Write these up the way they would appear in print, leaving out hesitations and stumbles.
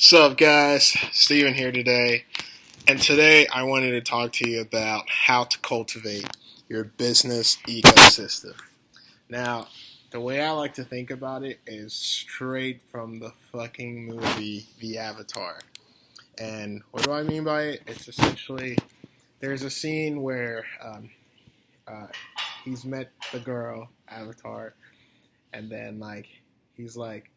What's up, guys? Steven here today. And today I wanted to talk to you about how to cultivate your business ecosystem. Now, the way I like to think about it is straight from the fucking movie The Avatar. And what do I mean by it? It's essentially there's a scene where uh, he's met the girl, Avatar, and then he's like,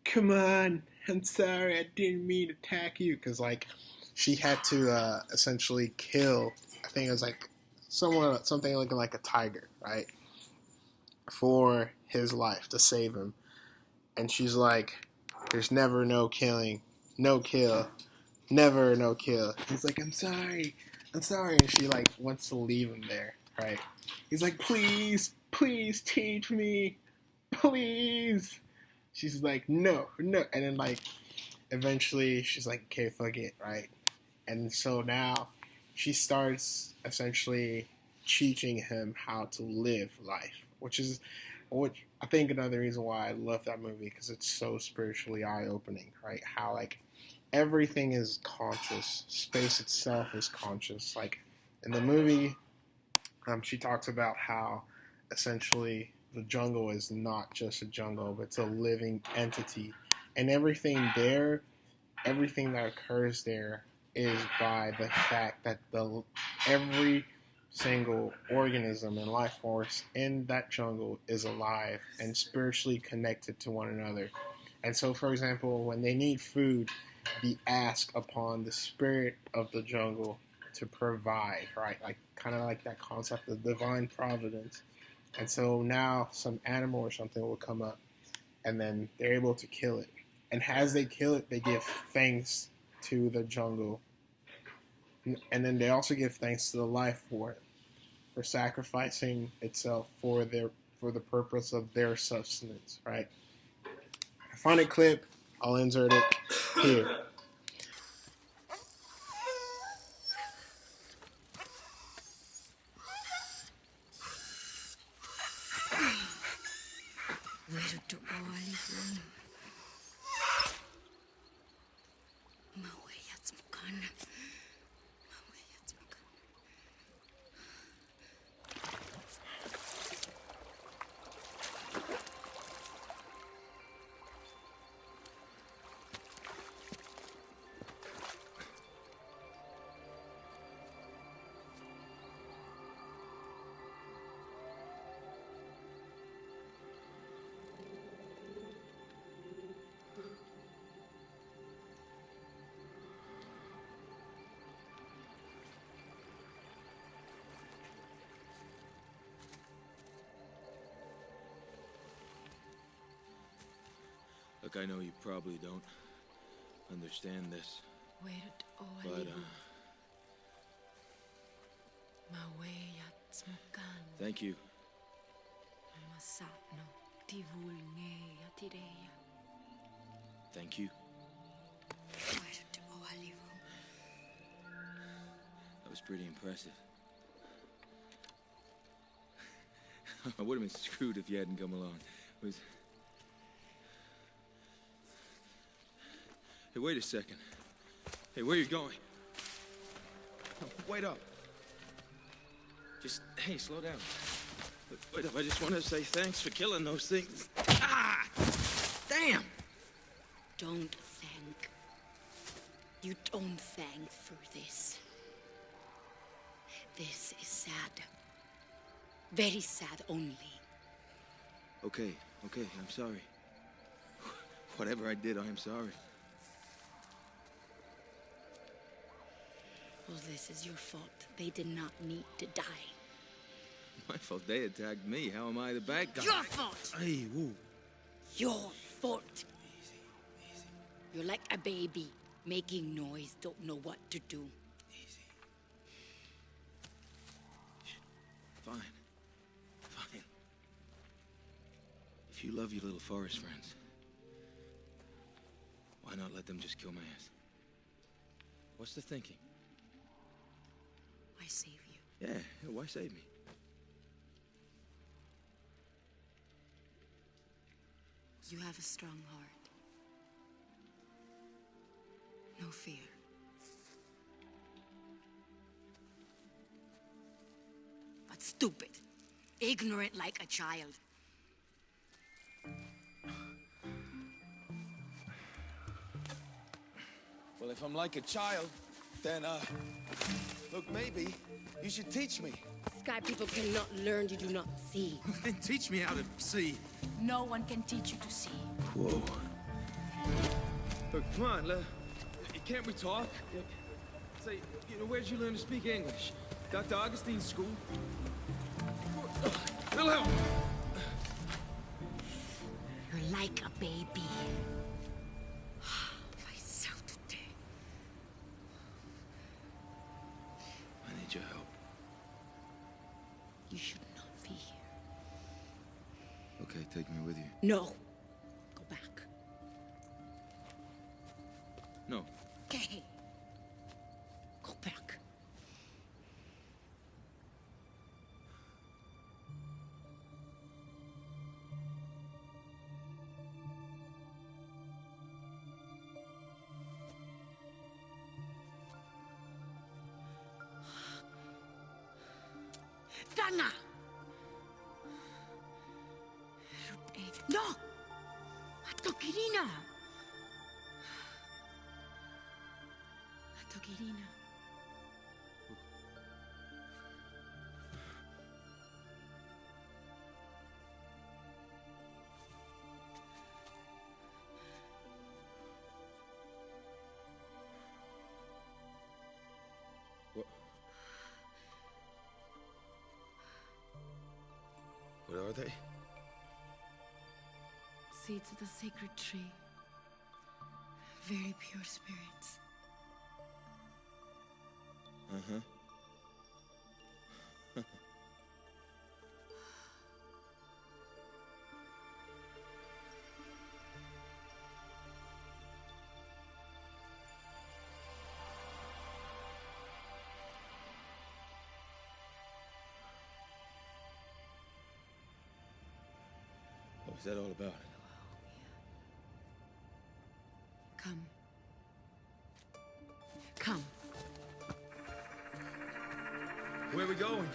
"Come on, I'm sorry, I didn't mean to attack you," because she had to essentially kill. I think it was something looking like a tiger, right, for his life to save him. And she's like, "There's never no killing, no kill, never no kill." He's like, I'm sorry," and she wants to leave him there, right? He's like, "Please, please teach me, please." She's like, "No, no," and then eventually she's like, "Okay, fuck it," right? And so now she starts essentially teaching him how to live life, which I think another reason why I love that movie, because it's so spiritually eye-opening, right? How everything is conscious, space itself is conscious. Like in the movie, she talks about how essentially the jungle is not just a jungle, but it's a living entity, and everything that occurs there is by the fact that every single organism and life force in that jungle is alive and spiritually connected to one another. And so, for example, when they need food, the ask upon the spirit of the jungle to provide, right? Like kind of like that concept of divine providence. And so now some animal or something will come up, and then they're able to kill it. And as they kill it, they give thanks to the jungle. And then they also give thanks to the life for it, for sacrificing itself for the purpose of their sustenance, right? I find a clip, I'll insert it here. Where do all Mawayat bukan. Mawayat bukan. Look, I know you probably don't understand this, Where do all but, Mawayat bukan. thank you. Masano tivulnge atireya. Thank you. Where do all That was pretty impressive. I would have been screwed if you hadn't come along. Hey, wait a second. Hey, where are you going? Wait up. Hey, slow down. Wait up, I just want to say thanks for killing those things. Ah! Damn! Don't thank. You don't thank for this. This is sad. Very sad only. Okay, I'm sorry. Whatever I did, I am sorry. Well, this is your fault. They did not need to die. My fault they attacked me. How am I the bad guy? Your fault! Hey, whoa. Your fault. You're like a baby, making noise, don't know what to do. Easy. Fine. If you love your little forest friends, why not let them just kill my ass? What's the thinking? I save you. Yeah, why save me? You have a strong heart. No fear. But stupid. Ignorant like a child. Well, if I'm like a child, then, look, maybe you should teach me. Sky people cannot learn to do not see. Then teach me how to see. No one can teach you to see. Whoa. Look, come on, can't we talk? Say, where'd you learn to speak English? Dr. Augustine's school? It'll help. You're like a baby. If I saw today. I need your help. You should not be here. Okay, take me with you. No. Go back. No. Okay. Go back. Dana! No! Ato Kirina! Ato Kirina. What are they? Seeds of the sacred tree. Very pure spirits. Uh-huh. What was that all about? Come. Come. Where are we going?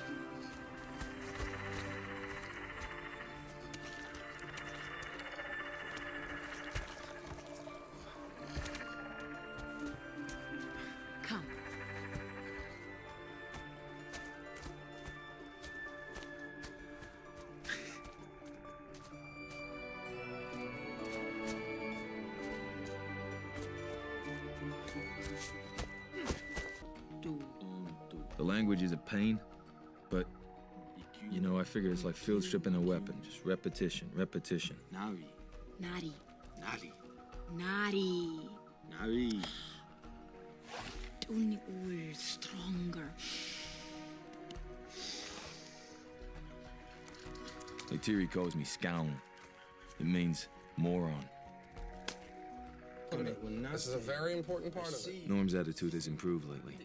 Come. The language is a pain, but, I figure it's like field stripping a weapon. Just repetition, repetition. Nari. Nari. Nari. Nari. Tuni ul stronger. Like Tiri calls me scown. It means moron. This is a very important part of it. Norm's attitude has improved lately.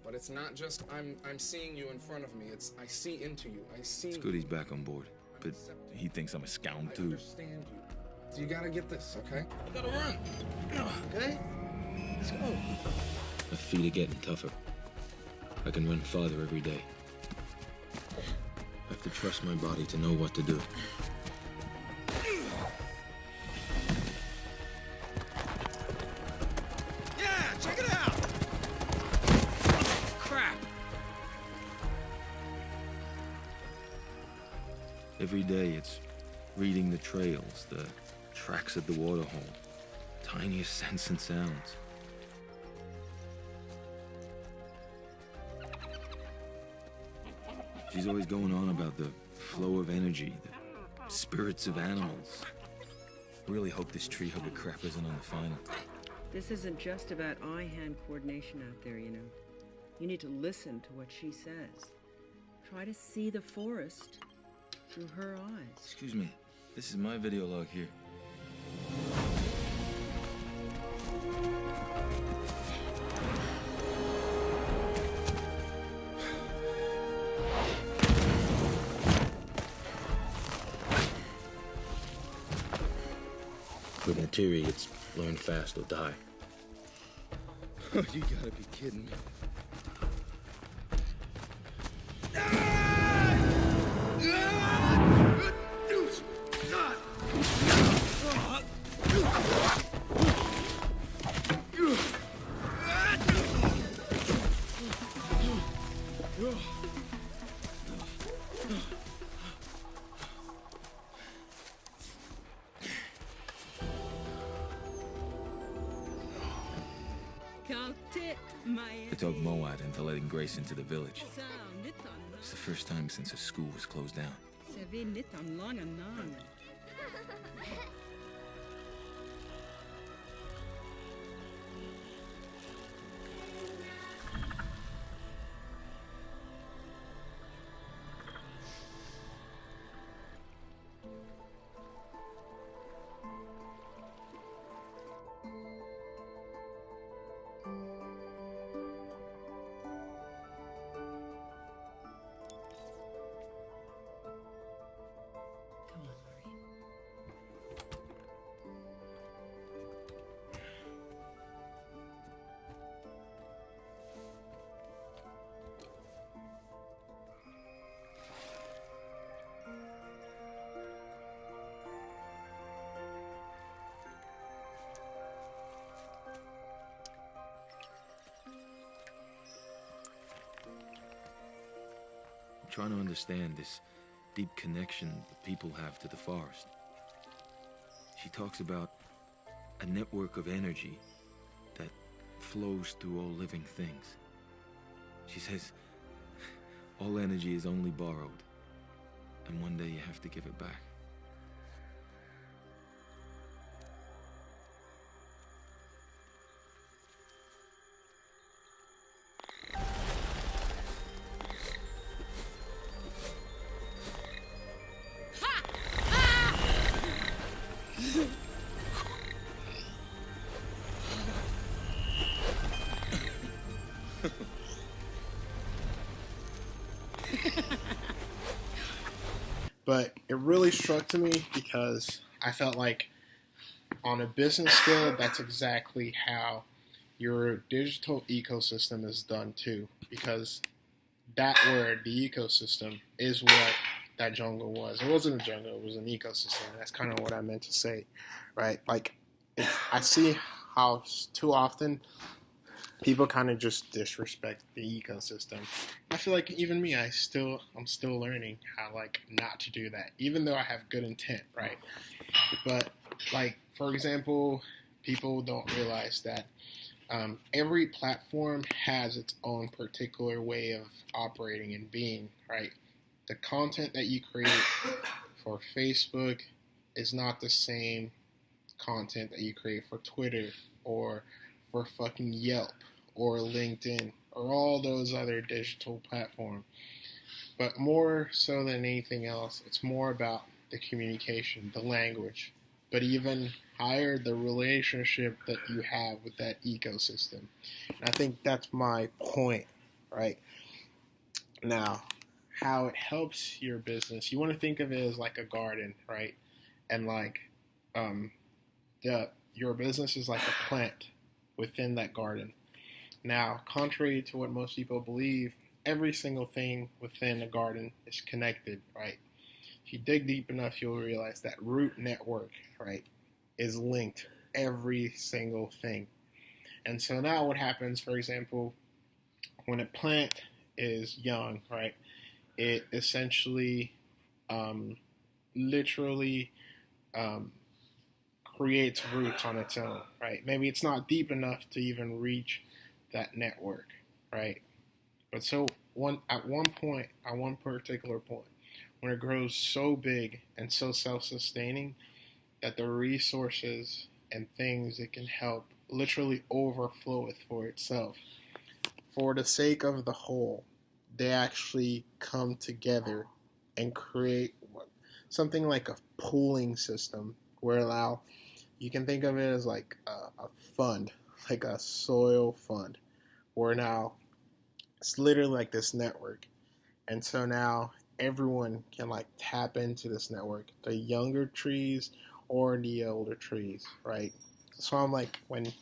But it's not just I'm seeing you in front of me. It's I see into you. I see. It's good he's back on board, but he thinks I'm a scound I too. understand you. So you gotta get this, okay? I gotta run. Okay? Let's go. My feet are getting tougher. I can run farther every day. I have to trust my body to know what to do. Yeah, check it out! Crap! Every day it's reading the trails, the tracks at the waterhole, tiniest scents and sounds. She's always going on about the flow of energy, the spirits of animals. Really hope this tree hugger crap isn't on the final. This isn't just about eye-hand coordination out there, you know. You need to listen to what she says. Try to see the forest through her eyes. Excuse me, this is my video log here. With Natiri, it's learn fast or die. Oh, you gotta be kidding me. I talked Moat into letting Grace into the village. It's the first time since her school was closed down. I'm trying to understand this deep connection the people have to the forest. She talks about a network of energy that flows through all living things. She says all energy is only borrowed, and one day you have to give it back. But it really struck to me because I felt like on a business scale, that's exactly how your digital ecosystem is done too. Because that word, the ecosystem, is what that jungle was. It wasn't a jungle, it was an ecosystem. That's kind of what I meant to say, right? Like, I see how too often people kind of just disrespect the ecosystem. I feel like even me, I'm still learning how like not to do that, even though I have good intent, right? But like for example, people don't realize that every platform has its own particular way of operating and being, right? The content that you create for Facebook is not the same content that you create for Twitter or for fucking Yelp or LinkedIn or all those other digital platforms. But more so than anything else, it's more about the communication, the language, but even higher, the relationship that you have with that ecosystem. And I think that's my point, right? Now, how it helps your business, you want to think of it as like a garden, right? And like your business is like a plant within that garden. Now, contrary to what most people believe, every single thing within a garden is connected, right? If you dig deep enough, you'll realize that root network, right, is linked every single thing. And so now what happens, for example, when a plant is young, right, it essentially literally creates roots on its own, right? Maybe it's not deep enough to even reach that network, right? But so at one particular point, when it grows so big and so self-sustaining that the resources and things it can help literally overfloweth for itself. For the sake of the whole, they actually come together and create something like a pooling system where now you can think of it as like a fund, like a soil fund, where now it's literally like this network. And so now everyone can like tap into this network, the younger trees or the older trees, right? So I'm like, when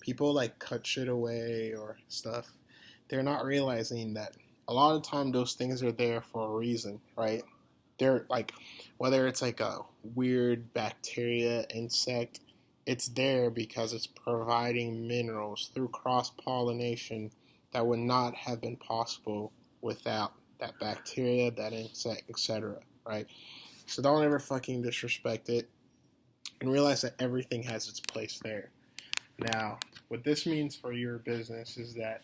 people like cut shit away or stuff, they're not realizing that a lot of time those things are there for a reason, right? They're like, whether it's like a weird bacteria, insect, it's there because it's providing minerals through cross pollination that would not have been possible without that bacteria, that insect, etc. Right? So don't ever fucking disrespect it, and realize that everything has its place there. Now, what this means for your business is that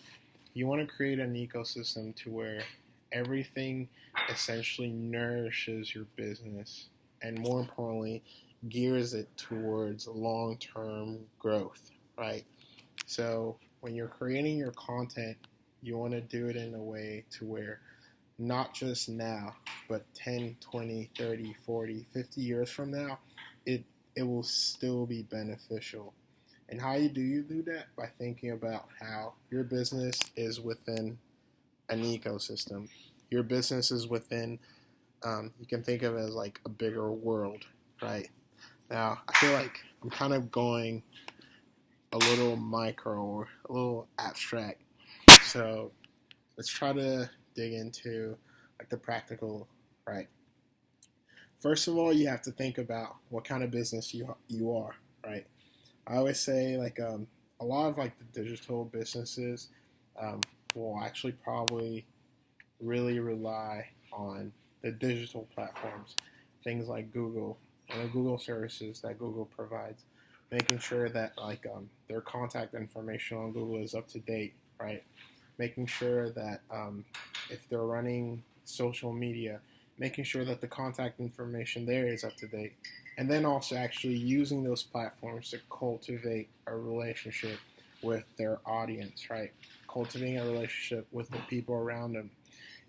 you want to create an ecosystem to where everything essentially nourishes your business, and more importantly, gears it towards long-term growth, right? So when you're creating your content, you want to do it in a way to where not just now, but 10, 20, 30, 40, 50 years from now, it will still be beneficial. And how you do that? By thinking about how your business is within an ecosystem. Your business is within, you can think of it as like a bigger world, right? Now, I feel like I'm kind of going a little micro or a little abstract. So let's try to dig into like the practical, right? First of all, you have to think about what kind of business you are, right? I always say like a lot of like the digital businesses will actually probably really rely on the digital platforms, things like Google and the Google services that Google provides, making sure that like their contact information on Google is up to date, right? Making sure that if they're running social media, making sure that the contact information there is up to date, and then also actually using those platforms to cultivate a relationship with their audience, right? Cultivating a relationship with the people around them,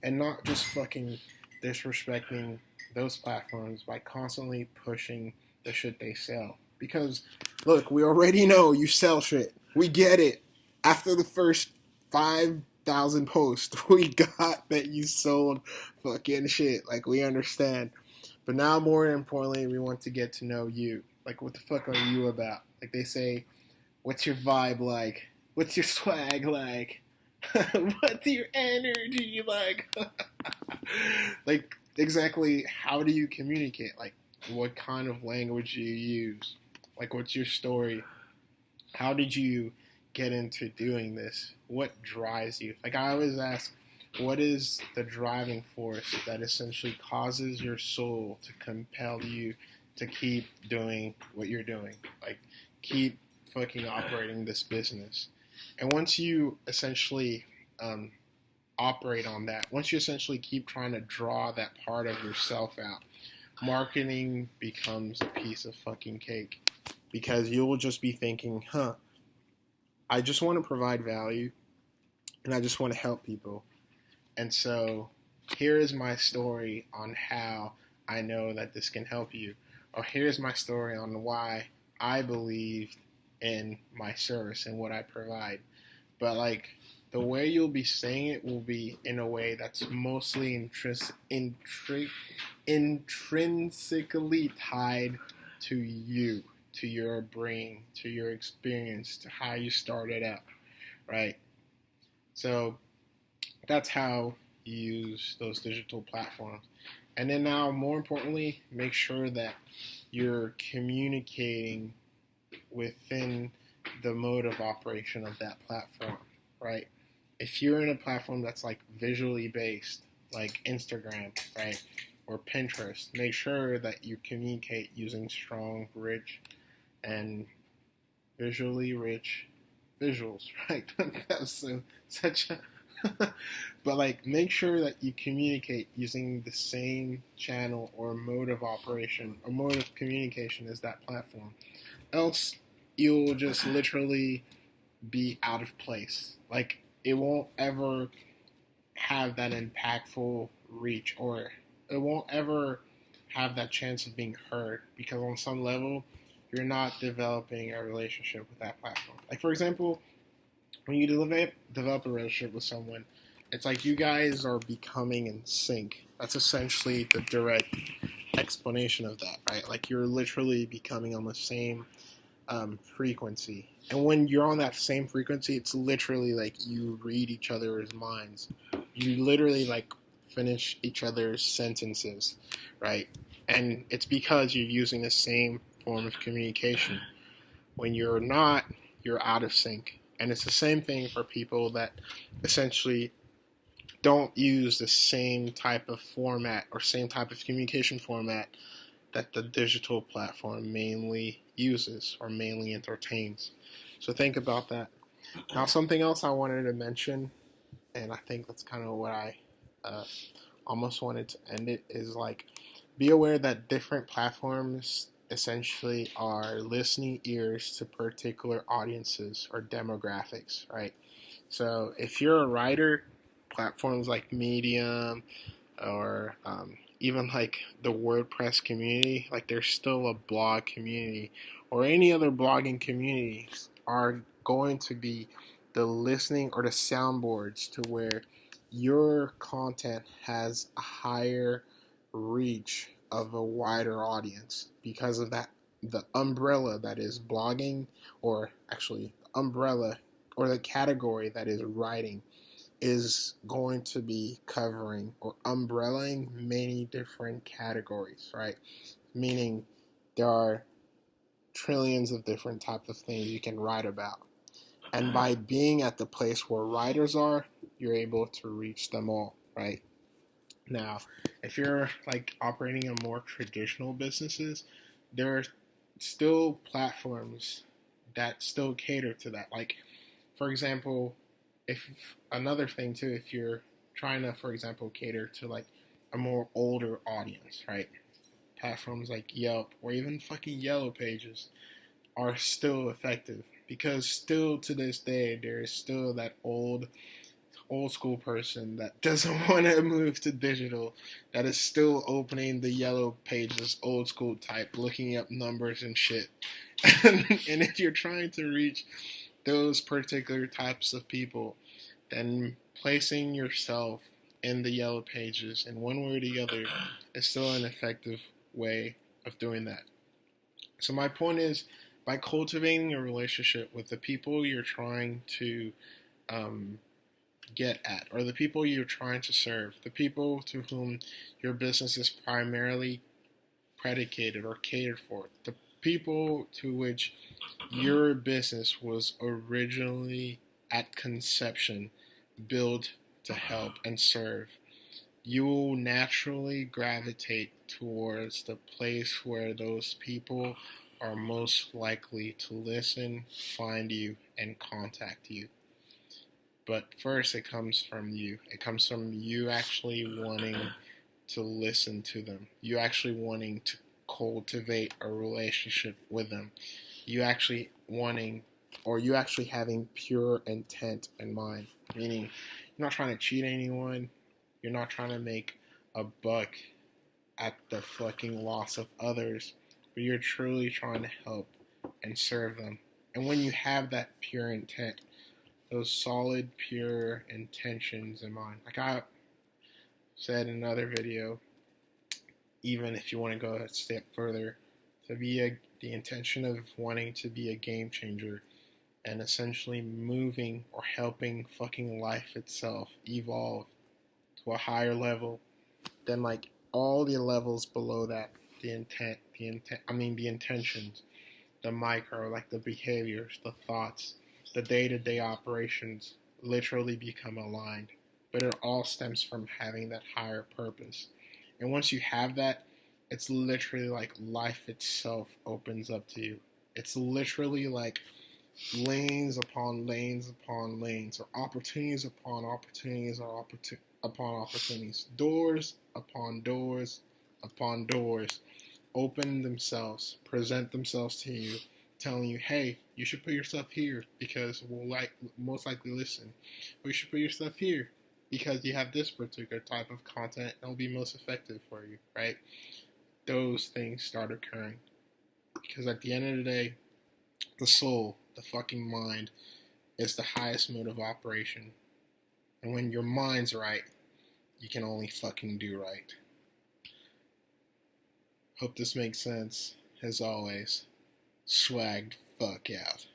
and not just fucking disrespecting those platforms by constantly pushing the shit they sell. Because, look, we already know you sell shit. We get it. After the first 5,000 posts, we got that you sold fucking shit. Like, we understand. But now, more importantly, we want to get to know you. Like, what the fuck are you about? Like, they say, what's your vibe like? What's your swag like? What's your energy like? Like, exactly how do you communicate? Like, what kind of language do you use? Like, what's your story? How did you get into doing this? What drives you? Like, I always ask, what is the driving force that essentially causes your soul to compel you to keep doing what you're doing? Like, keep fucking operating this business. And once you essentially operate on that, once you essentially keep trying to draw that part of yourself out, marketing becomes a piece of fucking cake. Because you'll just be thinking, I just want to provide value and I just want to help people. And so here is my story on how I know that this can help you. Or here's my story on why I believe in my service and what I provide. But like, the way you'll be saying it will be in a way that's mostly intrinsically tied to you, to your brain, to your experience, to how you started out, right? So that's how you use those digital platforms. And then now, more importantly, make sure that you're communicating within the mode of operation of that platform, right? If you're in a platform that's like visually based, like Instagram, right, or Pinterest, make sure that you communicate using strong, rich, and visually rich visuals, right? That's such a but like, make sure that you communicate using the same channel or mode of operation or mode of communication as that platform. Else, you'll just literally be out of place. Like, it won't ever have that impactful reach, or it won't ever have that chance of being heard, because on some level, you're not developing a relationship with that platform. Like, for example, when you develop a relationship with someone, it's like you guys are becoming in sync. That's essentially the direct explanation of that, right? Like, you're literally becoming on the same frequency. And when you're on that same frequency, it's literally like you read each other's minds. You literally like finish each other's sentences, right? And it's because you're using the same form of communication. When you're not, you're out of sync. And it's the same thing for people that essentially don't use the same type of format or same type of communication format that the digital platform mainly uses or mainly entertains. So think about that. Now, something else I wanted to mention, and I think that's kind of what I uh, almost wanted to end it, is like be aware that different platforms essentially are listening ears to particular audiences or demographics, right? So if you're a writer, platforms like Medium or even like the WordPress community, like there's still a blog community or any other blogging communities are going to be the listening or the soundboards to where your content has a higher reach of a wider audience because of that the umbrella that is blogging, or actually umbrella or the category that is writing, is going to be covering or umbrellaing many different categories, right? Meaning there are trillions of different types of things you can write about. And by being at the place where writers are, you're able to reach them all, right? Now, if you're like operating in more traditional businesses, there are still platforms that still cater to that. Like, for example, if another thing too, if you're trying to, for example, cater to like a more older audience, right? Platforms like Yelp or even fucking Yellow Pages are still effective because still to this day there is still that old school person that doesn't want to move to digital, that is still opening the Yellow Pages old school type, looking up numbers and shit. And if you're trying to reach those particular types of people, then placing yourself in the Yellow Pages in one way or the other is still an effective way of doing that. So my point is, by cultivating a relationship with the people you're trying to get at, or the people you're trying to serve, the people to whom your business is primarily predicated or catered for, the people to which your business was originally at conception built to help and serve, you will naturally gravitate towards the place where those people are most likely to listen, find you, and contact you. But first, it comes from you. It comes from you actually wanting to listen to them. You actually wanting to cultivate a relationship with them. You actually wanting, or you actually having pure intent in mind. Meaning, you're not trying to cheat anyone. You're not trying to make a buck at the fucking loss of others. But you're truly trying to help and serve them. And when you have that pure intent, those solid, pure intentions in mind. Like I said in another video, even if you want to go a step further, to be the intention of wanting to be a game changer and essentially moving or helping fucking life itself evolve to a higher level than like all the levels below that. The intentions, the micro, like the behaviors, the thoughts, the day-to-day operations literally become aligned. But it all stems from having that higher purpose. And once you have that, it's literally like life itself opens up to you. It's literally like lanes upon lanes upon lanes, or opportunities upon opportunities, or upon opportunities. Doors upon doors upon doors open themselves, present themselves to you, telling you, hey, you should put yourself here because we'll most likely listen. Or you should put yourself here because you have this particular type of content and will be most effective for you, right? Those things start occurring. Because at the end of the day, the soul, the fucking mind, is the highest mode of operation. And when your mind's right, you can only fucking do right. Hope this makes sense. As always, swagged fuck out.